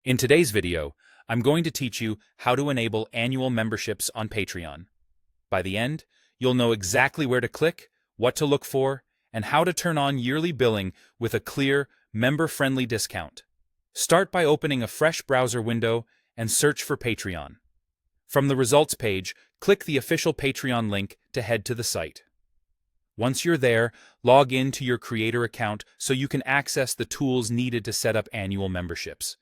In today's video, I'm going to teach you how to enable annual memberships on Patreon. By the end, you'll know exactly where to click, what to look for, and how to turn on yearly billing with a clear, member-friendly discount. Start by opening a fresh browser window and search for Patreon. From the results page, click the official Patreon link to head to the site. Once you're there, log in to your creator account so you can access the tools needed to set up annual memberships.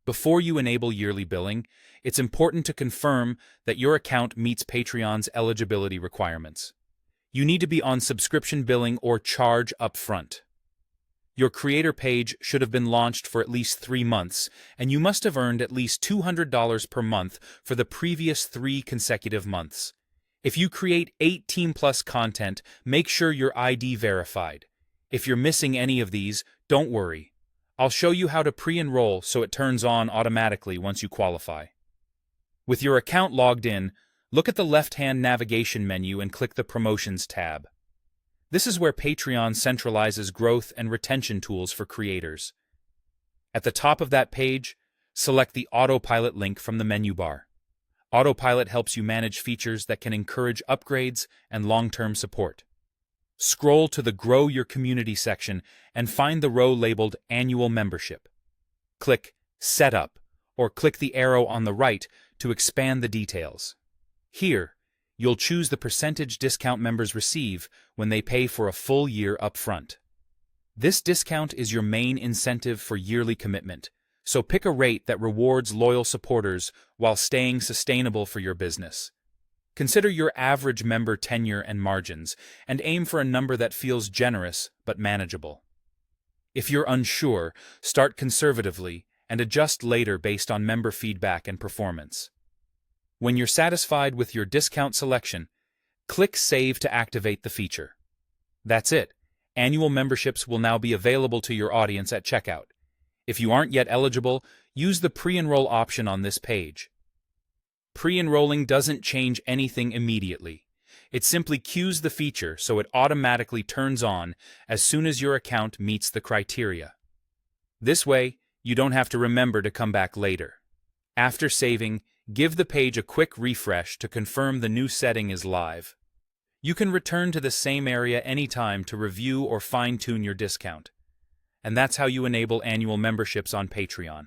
Before you enable yearly billing, it's important to confirm that your account meets Patreon's eligibility requirements. You need to be on subscription billing or charge upfront. Your creator page should have been launched for at least 3 months, and you must have earned at least $200 per month for the previous 3 consecutive months. If you create 18+ content, make sure your ID verified. If you're missing any of these, don't worry. I'll show you how to pre-enroll so it turns on automatically once you qualify. With your account logged in, look at the left-hand navigation menu and click the Promotions tab. This is where Patreon centralizes growth and retention tools for creators. At the top of that page, select the Autopilot link from the menu bar. Autopilot helps you manage features that can encourage upgrades and long-term support. Scroll to the Grow Your Community section and find the row labeled Annual Membership. Click Set Up, or click the arrow on the right to expand the details. Here, you'll choose the percentage discount members receive when they pay for a full year upfront. This discount is your main incentive for yearly commitment, so pick a rate that rewards loyal supporters while staying sustainable for your business. Consider your average member tenure and margins, and aim for a number that feels generous but manageable. If you're unsure, start conservatively and adjust later based on member feedback and performance. When you're satisfied with your discount selection, click Save to activate the feature. That's it. Annual memberships will now be available to your audience at checkout. If you aren't yet eligible, use the pre-enroll option on this page. Pre-enrolling doesn't change anything immediately. It simply queues the feature so it automatically turns on as soon as your account meets the criteria. This way, you don't have to remember to come back later. After saving, give the page a quick refresh to confirm the new setting is live. You can return to the same area anytime to review or fine-tune your discount. And that's how you enable annual memberships on Patreon.